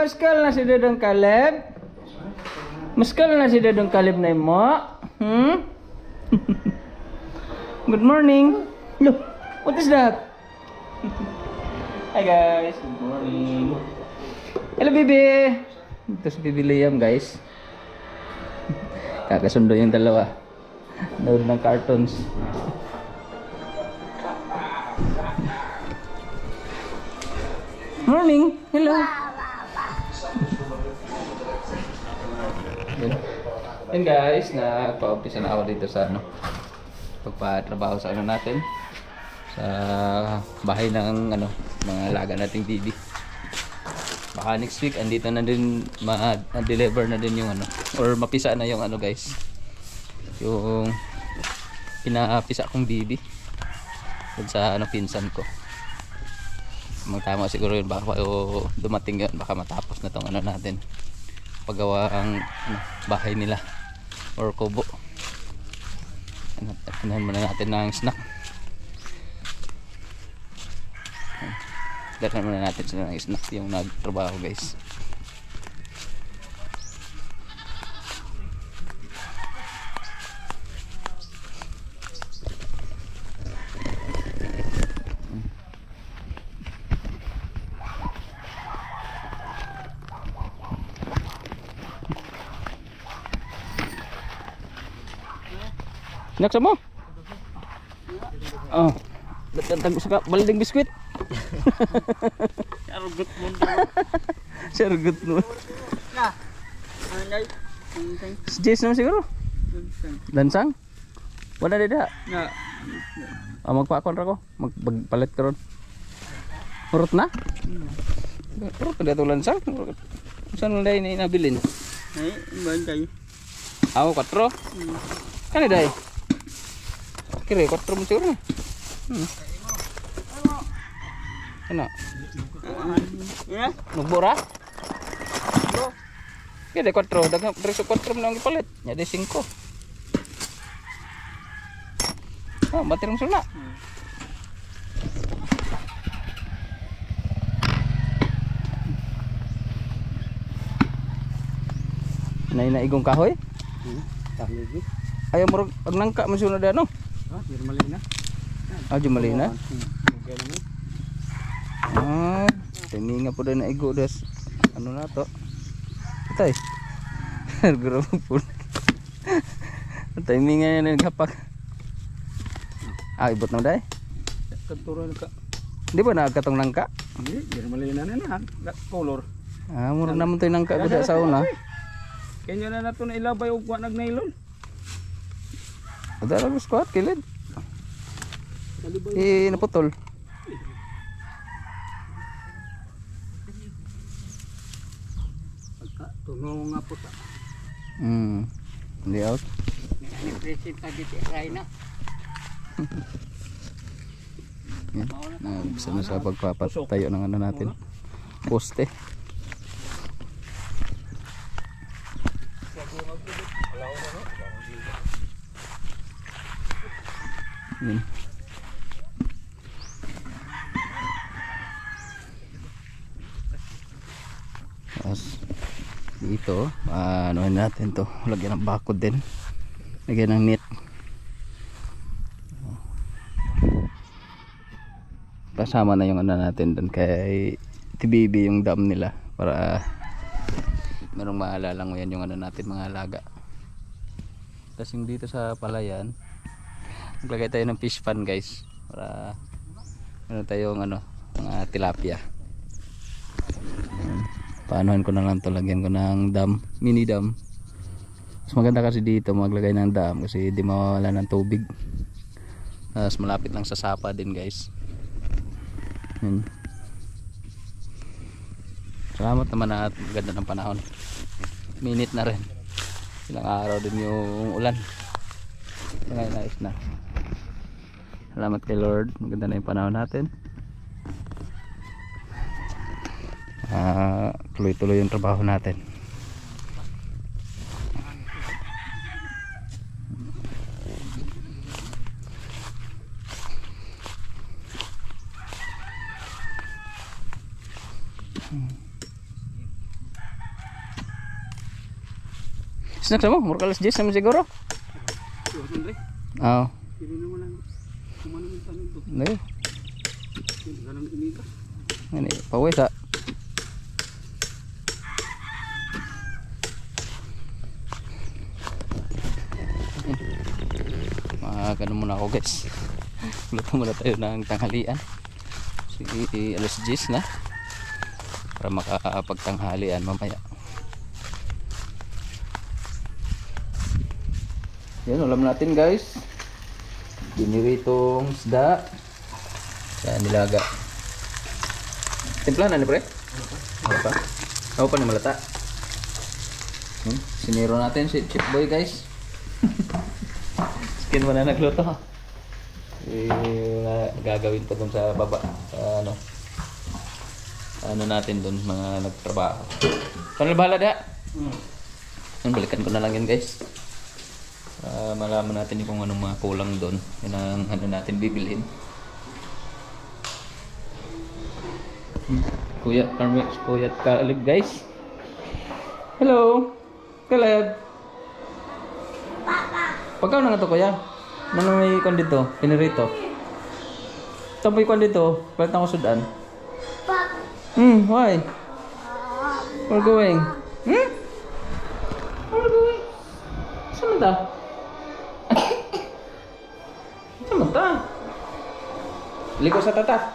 maskal na si Dodong Caleb? Maskal na si Dodong Caleb na mo? Good morning. Look, what is that? Hi guys, good morning. Hello baby. Ito si Baby Liam guys. Kakasundo yung dalawa. Nood ng cartoons. Morning. Hello. Yan guys, nagpa-umpisa na ako dito sa pagpatrabaho sa natin. Sa bahay ng mga alaga nating bibi. Baka next week andito na din ma-deliver na din yung or mapisa na yung guys. Yung pinapisa kong bibi. Dun sa pinsan ko. Magtama siguro yun, baka dumating yun, baka matapos na tong natin paggawa ang bahay nila or kubo. Pinahan muna natin ng snack. Pinahan muna natin sila ng snack yung nagtrabaho guys. Naksa mo? Oh. Datang sa balding biskuit. Sargot mo. Sargot mo. Na. Anay. Jess naman siguro. Lansang? Wala dida. Na. Magpakon ra ko. Magpalit karon. Urot na? Urot na dato lansang. Saan mo dahil nabilin? Ay, bantay. Ako 4. Kani dahil? Kira 4 mo siguro. Ano? Nagbura? Kaya 4. Dagang 3 o 4 mo nang ipalit. Nya di 5. Ah, batirong suna. Na igong kahoy? Kahoy. Ayaw mo pag nangka mo sunod ano? Jumalina. Jumalina. Tininga po din na igo das. Ano na to? Itay. Grabe po. Tininga na naghapak. Ibot na dai. Katuro ka. Di ba nagkatong nangka? Hindi, Jumalina na color. Mura naman to nangka ko sa una. Kanya na nato na ilabay og wa nagnailon. Ada lang squat kilid. Naputol. Tunong nga po ta. Hindi out. Ni presip na dito ay na. Bisa na sa pagpapatayo ng natin. Poste. Yun. Tapos dito anoin natin to, lagyan ng bakod din, lagyan ng net. Kasama na yung natin doon kay TBB yung dam nila para merong maalala mo yan yung natin mga alaga. Tapos yung dito sa palayan maglagay tayo ng fish pan guys para tayong mga tilapia. Paanohan ko na lang to, lagyan ko ng dam, mini dam. Mas maganda kasi dito maglagay ng dam kasi di mawala ng tubig. Tapos malapit lang sa sapa din guys. Yan. Salamat naman at maganda ng panahon. Minute na rin. Ilang araw din yung ulan. Ngayon ayos na. Salamat kay Lord, maganda na yung panahon natin. Tuloy-tuloy yung trabaho natin. Snack mo, mura alas 10 naman siguro. Oo. Hindi naman lang kumano yung tanong to. Hindi. Ganang inita. Ini, pawis ha. Ganun muna ako guys. Luto muna tayo ng tanghalian. Sige, alas 10 na. Para makapagtanghalian mamaya. Yan, ulam natin guys. Diniritong isda. Yan, nilaga. Timplahan na ni pre? Ano pa? Ako pa ni malata. Siniro natin si Chip Boy guys. Skin mo na nagluto. Gagawin pa dun sa baba. Sa ano natin dun, mga nagtrabaho. Paano bahala da? Balikan ko na lang yun guys. Malaman natin kung anong mga kulang dun. Yun ang ano natin bibilhin. Kuya Carmex, Kuya Caleb guys. Hello Caleb. Pagkaw na nga to kuya. Nang may ikon dito, pinirito. Ito may ikon dito, palit na ko sudan. Why? Where going? Where going? Saan ta? Saan ta? Liko sa tata.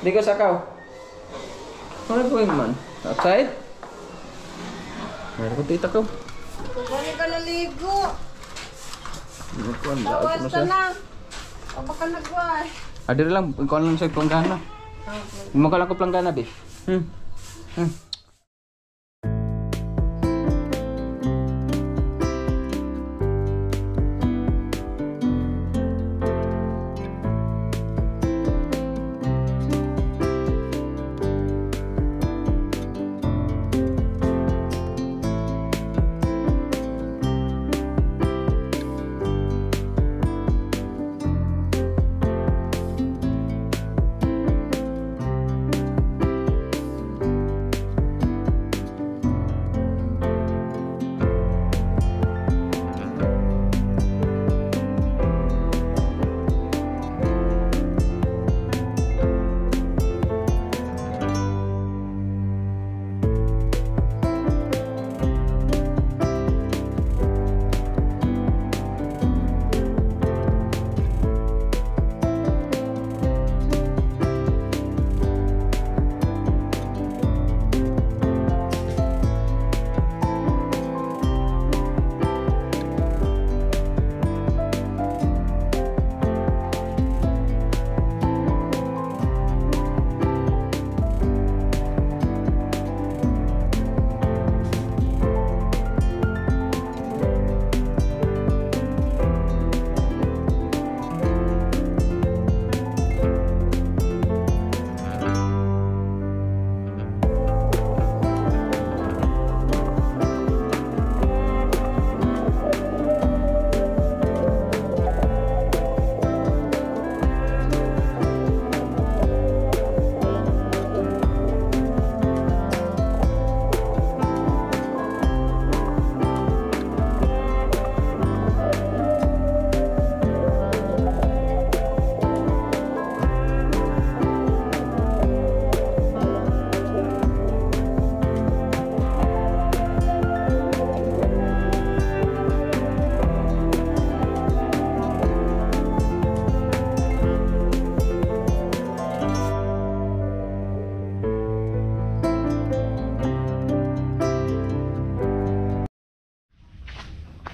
Liko sa kaw. Where going man? Outside? Meron ko tita ko. Kung ka naligo. Bawas Bawas ka na. O baka nagway. Adir lang, ikaw lang sa planggana. Mo ka lang ko planggana, be.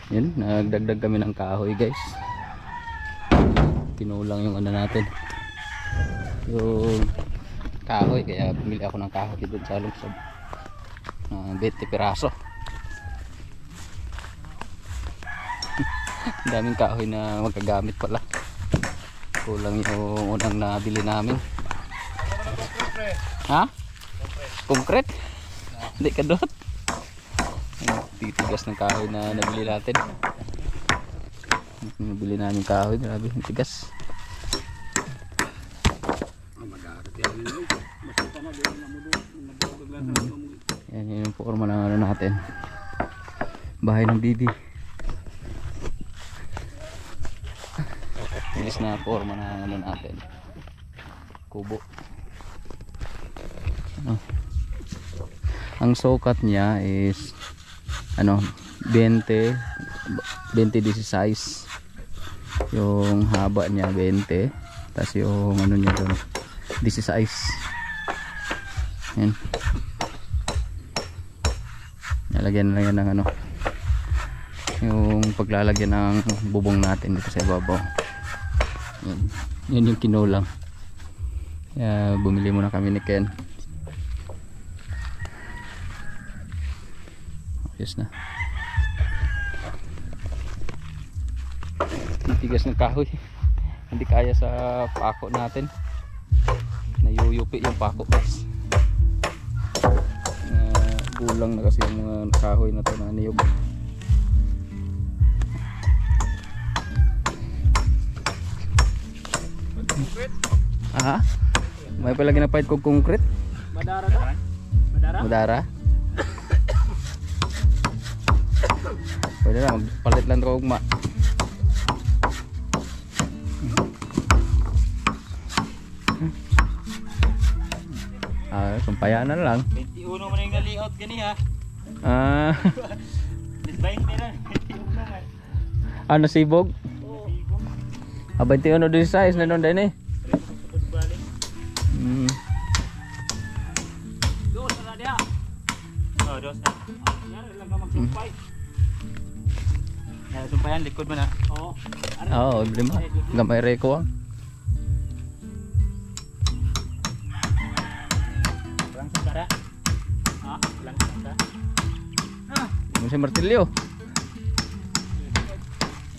Yan, nagdagdag kami ng kahoy guys. Kinulang yung ano natin, yung kahoy, kaya bumili ako ng kahoy dito sa lungsod. 20 piraso. Daming kahoy na magagamit pala. Kulang yung unang nabili namin. Ha? Concrete? Hindi ka dot. Titigas ng kahoy na nabili natin. Nabili namin kahoy, grabe yung tigas. Yan yung forma ng ano natin, bahay ng bibi. Bilis na forma na ano natin, kubo. Ang sukat niya is ano 20 size. Yung haba niya 20, tapos yung ano niya doon 16. Yan. Nalagyan na yan ng ano, yung paglalagyan ng bubong natin dito sa ibabaw. Yan, yan yung kinulang. Kaya bumili muna kami ni Ken. Ayos na. Tigas ng kahoy, hindi kaya sa pako natin, nayuyupi yung pako guys. Kulang na kasi yung mga kahoy na ito na niyog. Aha, may pala ginapahit kong concrete. Madara na? Madara? Madara. Pwede na, magpalit lang ito ugma. Sumpayanan lang. 21 mo na yung naliot gani ha. Ah. 20 na, 21 nga. Ano sibog? Oo. Ah, 21 din size na doon din eh. Dos na dia. Oh, dos na. Yara lang ka magsumpay. Yara sumpayan likod mo na. Oo. Oo, lima. Gamay reko ang. Lang sa tara. Ha? Lang sa tara. Ano si martilyo?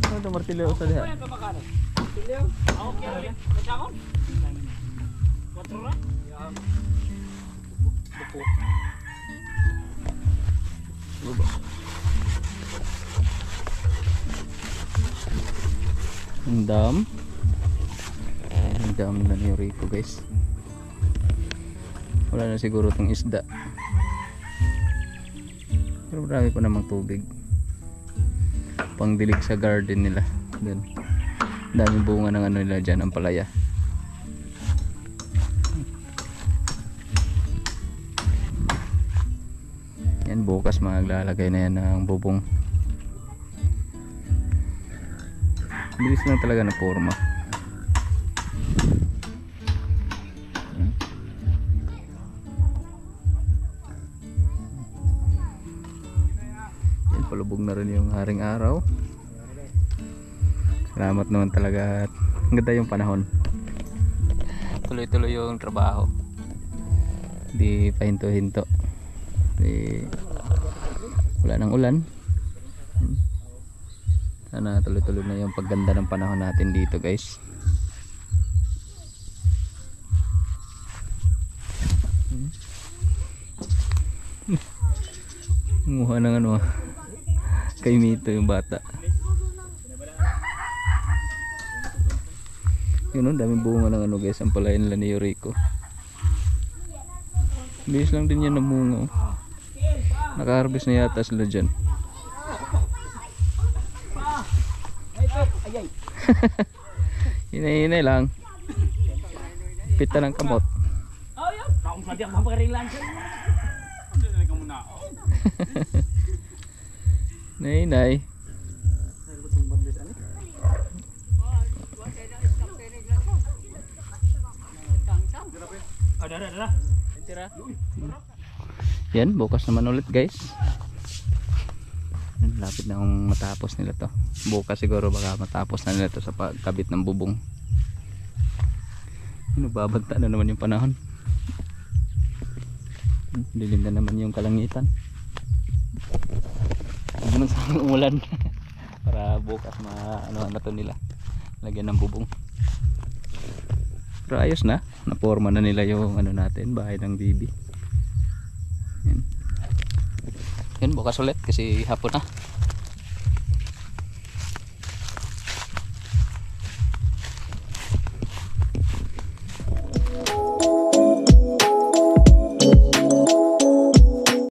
Ano ito martilyo sa diha? Ano ba ka? Martilyo? Okay rin. Kacakon? 4 ra? Buko. Buko. Ang dam na ni Rico guys. Wala na siguro itong isda, pero marami pa namang tubig, pangdilig sa garden nila. Doon daming bunga ng ano nila dyan, ang palaya. Yan, bukas maglalagay na yan ng bubong. Bilis lang talaga ng forma. Yan, palubog na rin yung haring araw. Salamat naman talaga at ganda yung panahon. Tuloy-tuloy yung trabaho, di pahinto-hinto. Wala nang ulan. Sana tuloy-tuloy na yung pagganda ng panahon natin dito guys. Nguha ng ano kay Mito yung bata. Yun o, daming bunga ng ano guys, ang palayan nila ni Rico. Bilis lang din yan ng bunga. Naka-harvest na yata sila dyan. Hinay-hinay lang. Pita ng kamot. Oh, yan. Taong sabi ang mapagarilan siya. Hindi na ka muna. Hinay-hinay. Dara. Tira. Yan, bukas naman ulit guys. Lapit na akong matapos nila to. Bukas siguro baka matapos na nila to sa pagkabit ng bubong. Babagta na naman yung panahon. Dilim na naman yung kalangitan. Hindi naman sana umulan. Para bukas ano to nila, lagyan ng bubong. Pero ayos na, naporma na nila yung ano natin, bahay ng bibi. Yan. Yan, bukas ulit kasi hapon na.